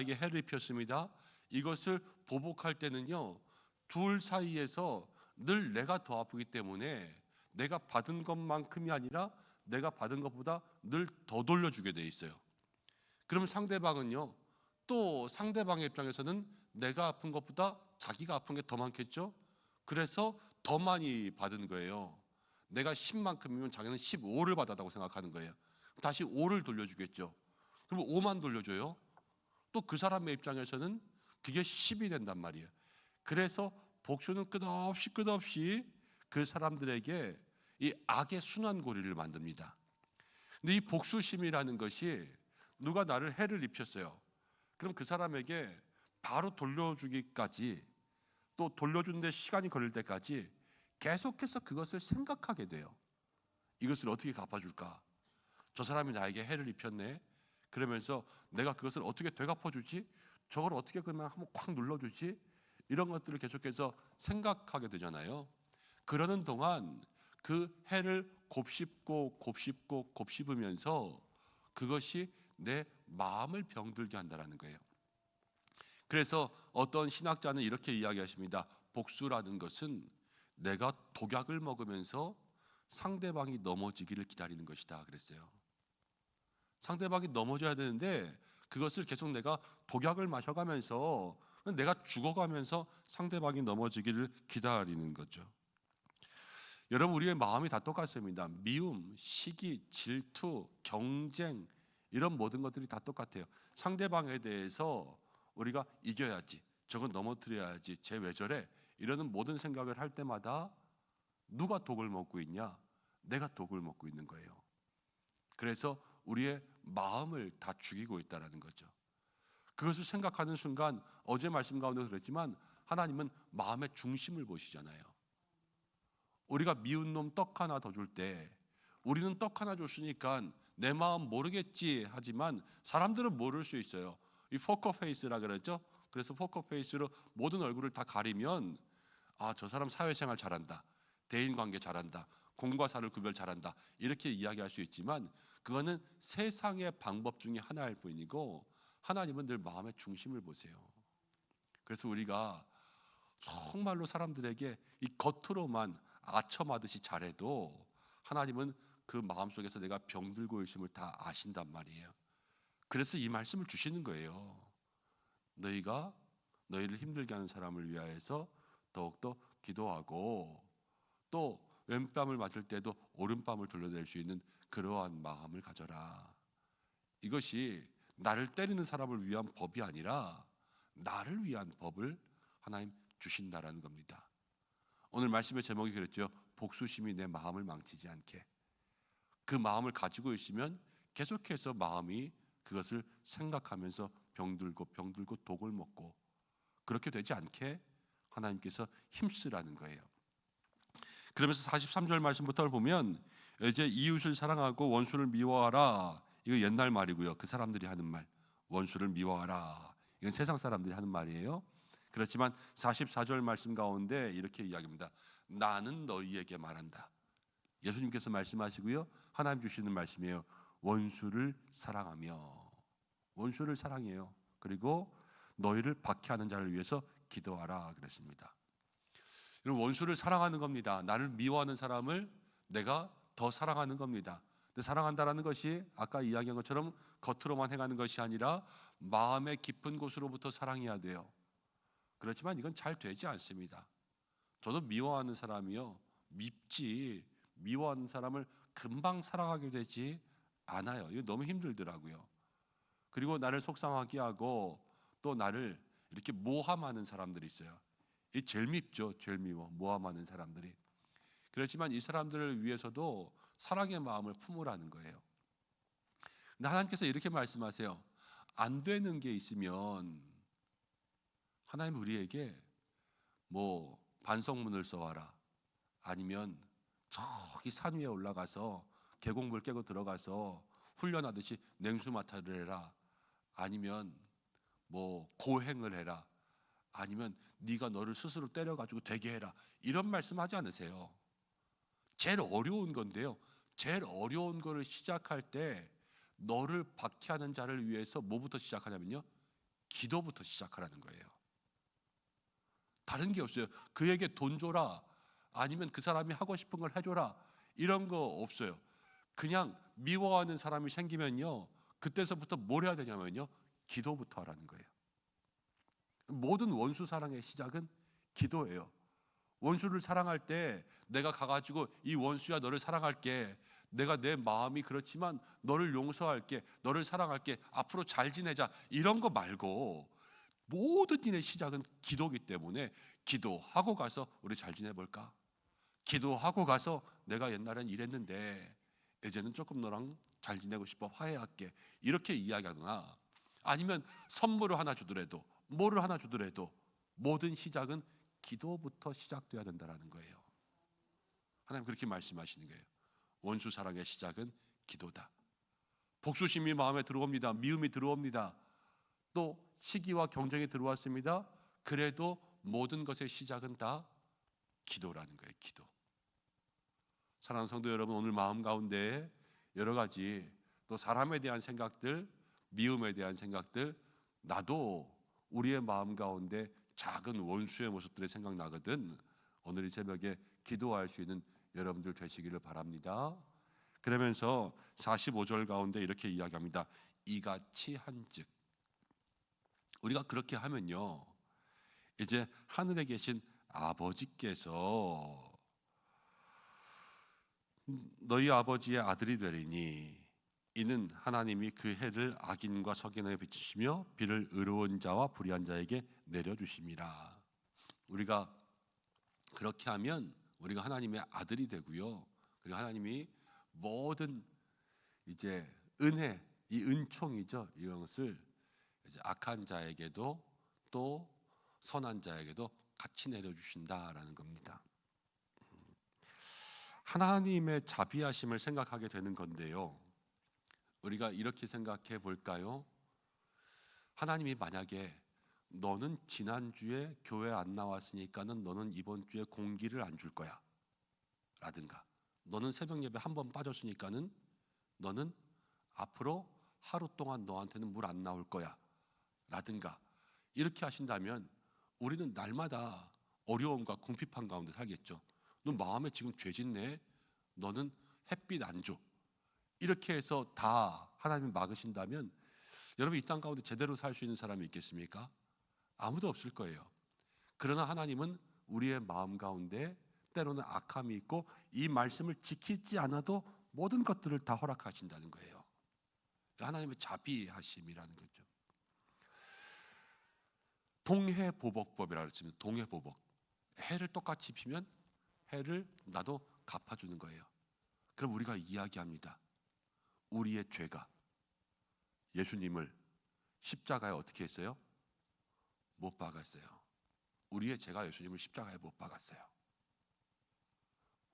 에게 해를 입혔습니다. 이것을 보복할 때는요, 둘 사이에서 늘 내가 더 아프기 때문에 내가 받은 것만큼이 아니라 내가 받은 것보다 늘 더 돌려주게 돼 있어요. 그러면 상대방은요, 또 상대방의 입장에서는 내가 아픈 것보다 자기가 아픈 게 더 많겠죠. 그래서 더 많이 받은 거예요. 내가 10만큼이면 자기는 15를 받았다고 생각하는 거예요. 다시 5를 돌려주겠죠. 그럼 5만 돌려줘요. 또 그 사람의 입장에서는 그게 10이 된단 말이에요. 그래서 복수는 끝없이 그 사람들에게 이 악의 순환고리를 만듭니다. 근데 이 복수심이라는 것이, 누가 나를 해를 입혔어요. 그럼 그 사람에게 바로 돌려주기까지, 또 돌려주는데 시간이 걸릴 때까지 계속해서 그것을 생각하게 돼요. 이것을 어떻게 갚아줄까? 저 사람이 나에게 해를 입혔네. 그러면서 내가 그것을 어떻게 되갚아주지? 저걸 어떻게 그러면 한번 콱 눌러주지? 이런 것들을 계속해서 생각하게 되잖아요. 그러는 동안 그 해를 곱씹으면서 그것이 내 마음을 병들게 한다는 거예요. 그래서 어떤 신학자는 이렇게 이야기하십니다. 복수라는 것은 내가 독약을 먹으면서 상대방이 넘어지기를 기다리는 것이다 그랬어요. 상대방이 넘어져야 되는데 그것을 계속 내가 독약을 마셔가면서, 내가 죽어가면서 상대방이 넘어지기를 기다리는 거죠. 여러분, 우리의 마음이 다 똑같습니다. 미움, 시기, 질투, 경쟁, 이런 모든 것들이 다 똑같아요. 상대방에 대해서 우리가 이겨야지, 저건 넘어뜨려야지, 쟤 왜 저래, 이러는 모든 생각을 할 때마다 누가 독을 먹고 있냐? 내가 독을 먹고 있는 거예요. 그래서 우리의 마음을 다 죽이고 있다는 거죠. 그것을 생각하는 순간, 어제 말씀 가운데 그랬지만 하나님은 마음의 중심을 보시잖아요. 우리가 미운 놈 떡 하나 더 줄 때, 우리는 떡 하나 줬으니까 내 마음 모르겠지 하지만 사람들은 모를 수 있어요. 이 포커페이스라 그랬죠. 그래서 포커페이스로 모든 얼굴을 다 가리면, 아, 저 사람 사회생활 잘한다, 대인관계 잘한다, 공과 사를 구별 잘한다, 이렇게 이야기할 수 있지만 그거는 세상의 방법 중에 하나일 뿐이고, 하나님은 늘 마음의 중심을 보세요. 그래서 우리가 정말로 사람들에게 이 겉으로만 아첨하듯이 잘해도 하나님은 그 마음속에서 내가 병들고 있음을 다 아신단 말이에요. 그래서 이 말씀을 주시는 거예요. 너희가 너희를 힘들게 하는 사람을 위하여서 더욱더 기도하고, 또 왼뺨을 맞을 때도 오른뺨을 돌려댈 수 있는 그러한 마음을 가져라. 이것이 나를 때리는 사람을 위한 법이 아니라 나를 위한 법을 하나님 주신다라는 겁니다. 오늘 말씀의 제목이 그랬죠. 복수심이 내 마음을 망치지 않게. 그 마음을 가지고 있으면 계속해서 마음이 그것을 생각하면서 병들고 독을 먹고, 그렇게 되지 않게 하나님께서 힘쓰라는 거예요. 그러면서 43절 말씀부터 보면, 이제 이웃을 사랑하고 원수를 미워하라. 이거 옛날 말이고요. 그 사람들이 하는 말, 원수를 미워하라, 이건 세상 사람들이 하는 말이에요. 그렇지만 44절 말씀 가운데 이렇게 이야기합니다. 나는 너희에게 말한다. 예수님께서 말씀하시고요, 하나님 주시는 말씀이에요. 원수를 사랑하며, 원수를 사랑해요. 그리고 너희를 박해하는 자를 위해서 기도하라 그랬습니다. 원수를 사랑하는 겁니다. 나를 미워하는 사람을 내가 더 사랑하는 겁니다. 근데 사랑한다라는 것이 아까 이야기한 것처럼 겉으로만 행하는 것이 아니라 마음의 깊은 곳으로부터 사랑해야 돼요. 그렇지만 이건 잘 되지 않습니다. 저도 미워하는 사람이요, 밉지, 미워하는 사람을 금방 사랑하게 되지 않아요. 이거 너무 힘들더라고요. 그리고 나를 속상하게 하고 또 나를 이렇게 모함하는 사람들이 있어요. 이 제일 밉죠. 제일 미워, 모함하는 사람들이. 그렇지만 이 사람들을 위해서도 사랑의 마음을 품으라는 거예요. 근데 하나님께서 이렇게 말씀하세요. 안 되는 게 있으면 하나님 우리에게 뭐 반성문을 써와라, 아니면 저기 산 위에 올라가서 계곡물 깨고 들어가서 훈련하듯이 냉수 마찰을 해라, 아니면 뭐 고행을 해라, 아니면 네가 너를 스스로 때려가지고 되게 해라, 이런 말씀하지 않으세요. 제일 어려운 건데요, 제일 어려운 거를 시작할 때 너를 박해하는 자를 위해서 뭐부터 시작하냐면요, 기도부터 시작하라는 거예요. 다른 게 없어요. 그에게 돈 줘라, 아니면 그 사람이 하고 싶은 걸 해줘라, 이런 거 없어요. 그냥 미워하는 사람이 생기면요, 그때서부터 뭘 해야 되냐면요, 기도부터 하라는 거예요. 모든 원수 사랑의 시작은 기도예요. 원수를 사랑할 때 내가 가가지고 이 원수야 너를 사랑할게, 내가 내 마음이 그렇지만 너를 용서할게, 너를 사랑할게, 앞으로 잘 지내자, 이런 거 말고 모든 일의 시작은 기도기 때문에 기도하고 가서 우리 잘 지내볼까? 기도하고 가서 내가 옛날엔 이랬는데 이제는 조금 너랑 잘 지내고 싶어, 화해할게, 이렇게 이야기하거나, 아니면 선물을 하나 주더라도 뭐를 하나 주더라도 모든 시작은 기도부터 시작돼야 된다는 거예요. 하나님 그렇게 말씀하시는 거예요. 원수 사랑의 시작은 기도다. 복수심이 마음에 들어옵니다. 미움이 들어옵니다. 또 시기와 경쟁이 들어왔습니다. 그래도 모든 것의 시작은 다 기도라는 거예요. 기도. 사랑하는 성도 여러분, 오늘 마음 가운데 여러 가지 또 사람에 대한 생각들, 미움에 대한 생각들, 나도 우리의 마음 가운데 작은 원수의 모습들이 생각나거든. 오늘 이 새벽에 기도할 수 있는 여러분들 되시기를 바랍니다. 그러면서 45절 가운데 이렇게 이야기합니다. 이같이 한즉, 우리가 그렇게 하면요, 이제 하늘에 계신 아버지께서 너희 아버지의 아들이 되리니 이는 하나님이 그 해를 악인과 석인에 비추시며 비를 의로운 자와 불의한 자에게 내려주심이라. 우리가 그렇게 하면 우리가 하나님의 아들이 되고요, 그리고 하나님이 모든 이제 은혜, 이 은총이죠, 이런 것을 이제 악한 자에게도 또 선한 자에게도 같이 내려주신다라는 겁니다. 하나님의 자비하심을 생각하게 되는 건데요, 우리가 이렇게 생각해 볼까요? 하나님이 만약에 너는 지난주에 교회 안 나왔으니까는 너는 이번 주에 공기를 안 줄 거야 라든가, 너는 새벽 예배 한 번 빠졌으니까는 너는 앞으로 하루 동안 너한테는 물 안 나올 거야 라든가, 이렇게 하신다면 우리는 날마다 어려움과 궁핍한 가운데 살겠죠. 너 마음에 지금 죄 짓네, 너는 햇빛 안 줘, 이렇게 해서 다 하나님이 막으신다면 여러분, 이 땅 가운데 제대로 살 수 있는 사람이 있겠습니까? 아무도 없을 거예요. 그러나 하나님은 우리의 마음 가운데 때로는 악함이 있고 이 말씀을 지키지 않아도 모든 것들을 다 허락하신다는 거예요. 하나님의 자비하심이라는 거죠. 동해보복법이라고 했습니다. 동해보복. 해를 똑같이 피면 해를 나도 갚아주는 거예요. 그럼 우리가 이야기합니다. 우리의 죄가 예수님을 십자가에 어떻게 했어요? 못 박았어요. 우리의 죄가 예수님을 십자가에 못 박았어요.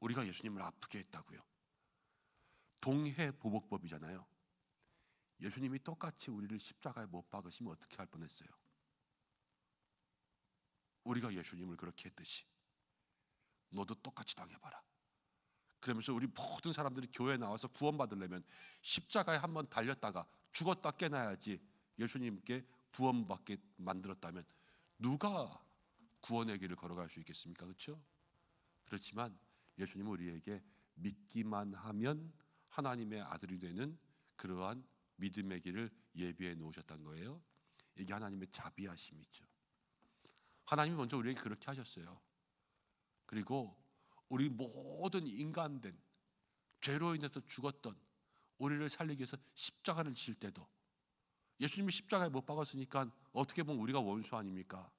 우리가 예수님을 아프게 했다고요. 동해보복법이잖아요. 예수님이 똑같이 우리를 십자가에 못 박으시면 어떻게 할 뻔했어요? 우리가 예수님을 그렇게 했듯이 너도 똑같이 당해봐라. 그러면서 우리 모든 사람들이 교회에 나와서 구원받으려면 십자가에 한번 달렸다가 죽었다 깨나야지 예수님께 구원받게 만들었다면 누가 구원의 길을 걸어갈 수 있겠습니까? 그렇죠? 그렇지만 예수님은 우리에게 믿기만 하면 하나님의 아들이 되는 그러한 믿음의 길을 예비해 놓으셨던 거예요. 이게 하나님의 자비하심이죠. 하나님이 먼저 우리에게 그렇게 하셨어요. 그리고 우리 모든 인간된 죄로 인해서 죽었던 우리를 살리기 위해서 십자가를 질 때도 예수님이 십자가에 못 박았으니까 어떻게 보면 우리가 원수 아닙니까?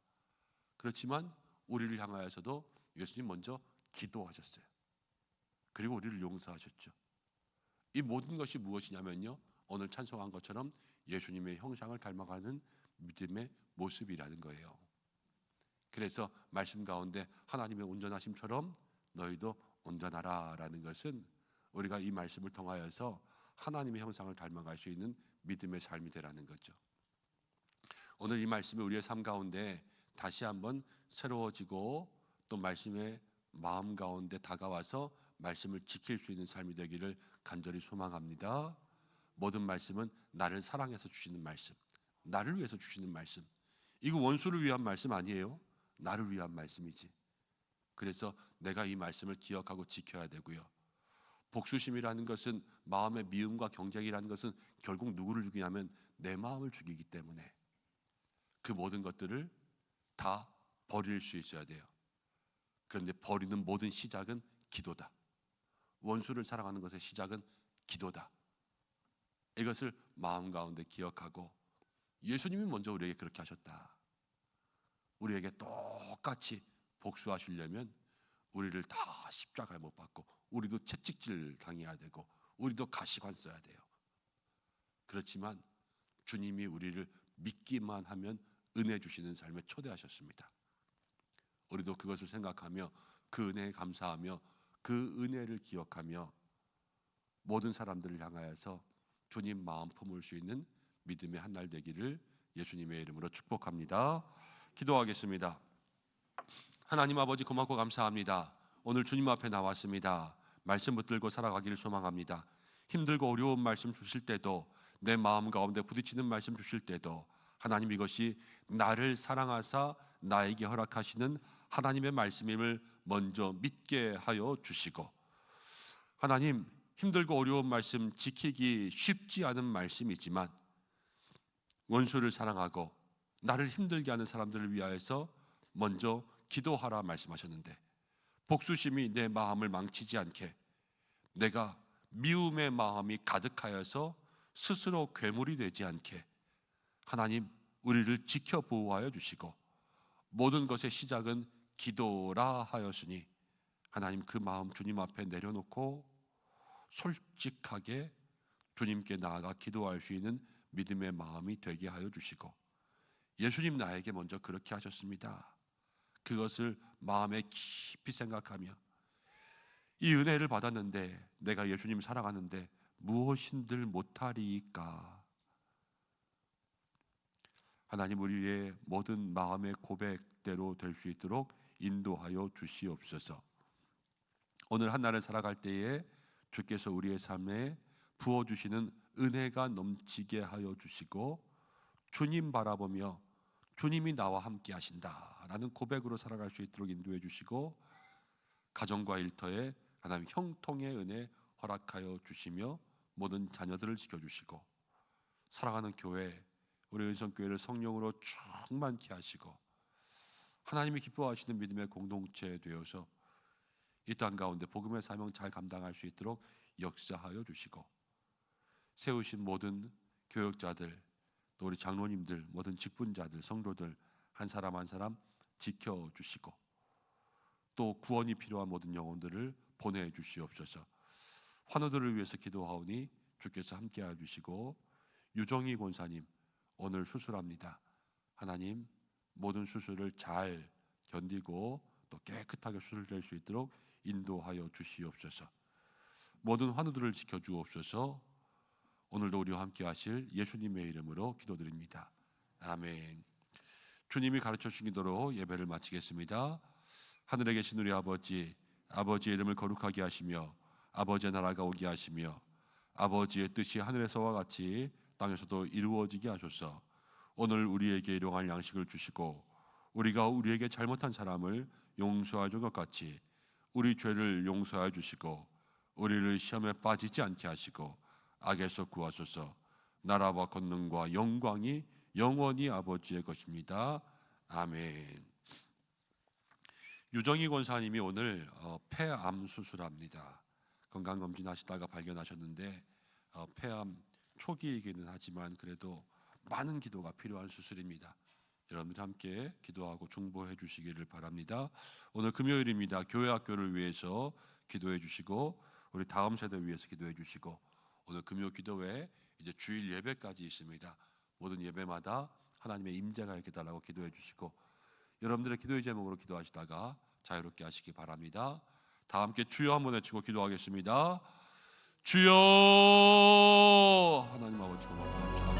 그렇지만 우리를 향하여서도 예수님 먼저 기도하셨어요. 그리고 우리를 용서하셨죠. 이 모든 것이 무엇이냐면요, 오늘 찬송한 것처럼 예수님의 형상을 닮아가는 믿음의 모습이라는 거예요. 그래서 말씀 가운데 하나님의 온전하심처럼 너희도 온전하라 라는 것은 우리가 이 말씀을 통하여서 하나님의 형상을 닮아갈 수 있는 믿음의 삶이 되라는 거죠. 오늘 이 말씀이 우리의 삶 가운데 다시 한번 새로워지고 또 말씀의 마음 가운데 다가와서 말씀을 지킬 수 있는 삶이 되기를 간절히 소망합니다. 모든 말씀은 나를 사랑해서 주시는 말씀, 나를 위해서 주시는 말씀. 이거 원수를 위한 말씀 아니에요. 나를 위한 말씀이지. 그래서 내가 이 말씀을 기억하고 지켜야 되고요. 복수심이라는 것은, 마음의 미움과 경쟁이라는 것은 결국 누구를 죽이냐면 내 마음을 죽이기 때문에 그 모든 것들을 다 버릴 수 있어야 돼요. 그런데 버리는 모든 시작은 기도다. 원수를 사랑하는 것의 시작은 기도다. 이것을 마음 가운데 기억하고, 예수님이 먼저 우리에게 그렇게 하셨다. 우리에게 똑같이 복수하시려면 우리를 다 십자가에 못 박고 우리도 채찍질 당해야 되고 우리도 가시관 써야 돼요. 그렇지만 주님이 우리를 믿기만 하면 은혜 주시는 삶에 초대하셨습니다. 우리도 그것을 생각하며 그 은혜에 감사하며 그 은혜를 기억하며 모든 사람들을 향하여서 주님 마음 품을 수 있는 믿음의 한 날 되기를 예수님의 이름으로 축복합니다. 기도하겠습니다. 하나님 아버지, 고맙고 감사합니다. 오늘 주님 앞에 나왔습니다. 말씀 붙들고 살아가기를 소망합니다. 힘들고 어려운 말씀 주실 때도, 내 마음 가운데 부딪히는 말씀 주실 때도 하나님, 이것이 나를 사랑하사 나에게 허락하시는 하나님의 말씀임을 먼저 믿게 하여 주시고, 하나님, 힘들고 어려운 말씀 지키기 쉽지 않은 말씀이지만 원수를 사랑하고 나를 힘들게 하는 사람들을 위하여서 먼저 기도하라 말씀하셨는데, 복수심이 내 마음을 망치지 않게, 내가 미움의 마음이 가득하여서 스스로 괴물이 되지 않게 하나님, 우리를 지켜 보호하여 주시고, 모든 것의 시작은 기도라 하였으니 하나님, 그 마음 주님 앞에 내려놓고 솔직하게 주님께 나아가 기도할 수 있는 믿음의 마음이 되게 하여 주시고, 예수님 나에게 먼저 그렇게 하셨습니다. 그것을 마음에 깊이 생각하며, 이 은혜를 받았는데 내가 예수님 사랑하는데 무엇인들 못하리까? 하나님, 우리의 모든 마음의 고백대로 될 수 있도록 인도하여 주시옵소서. 오늘 한날을 살아갈 때에 주께서 우리의 삶에 부어주시는 은혜가 넘치게 하여 주시고, 주님 바라보며 주님이 나와 함께 하신다라는 고백으로 살아갈 수 있도록 인도해 주시고, 가정과 일터에 하나님 형통의 은혜 허락하여 주시며 모든 자녀들을 지켜주시고, 사랑하는 교회, 우리 은성교회를 성령으로 충만케 하시고 하나님이 기뻐하시는 믿음의 공동체 되어서 이 땅 가운데 복음의 사명 잘 감당할 수 있도록 역사하여 주시고, 세우신 모든 교역자들, 또 우리 장로님들, 모든 직분자들, 성도들 한 사람 한 사람 지켜주시고, 또 구원이 필요한 모든 영혼들을 보내주시옵소서. 환우들을 위해서 기도하오니 주께서 함께해 주시고, 유정희 권사님 오늘 수술합니다. 하나님, 모든 수술을 잘 견디고 또 깨끗하게 수술될 수 있도록 인도하여 주시옵소서. 모든 환우들을 지켜주옵소서. 오늘도 우리와 함께 하실 예수님의 이름으로 기도드립니다. 아멘. 주님이 가르쳐 주신 기도로 예배를 마치겠습니다. 하늘에 계신 우리 아버지, 아버지의 이름을 거룩하게 하시며 아버지의 나라가 오게 하시며 아버지의 뜻이 하늘에서와 같이 땅에서도 이루어지게 하소서. 오늘 우리에게 일용할 양식을 주시고, 우리가 우리에게 잘못한 사람을 용서해 준 것 같이 우리 죄를 용서해 주시고, 우리를 시험에 빠지지 않게 하시고 악에서 구하소서. 나라와 권능과 영광이 영원히 아버지의 것입니다. 아멘. 유정희 권사님이 오늘 폐암 수술합니다. 건강검진 하시다가 발견하셨는데 폐암 초기이기는 하지만 그래도 많은 기도가 필요한 수술입니다. 여러분들 함께 기도하고 중보해 주시기를 바랍니다. 오늘 금요일입니다. 교회 학교를 위해서 기도해 주시고, 우리 다음 세대 위해서 기도해 주시고, 오늘 금요 기도회 이제 주일 예배까지 있습니다. 모든 예배마다 하나님의 임재가 있게 달라고 기도해 주시고, 여러분들의 기도의 제목으로 기도하시다가 자유롭게 하시기 바랍니다. 다 함께 주여 한번 외치고 기도하겠습니다. 주여. 하나님 아버지 고맙고 감사합니다.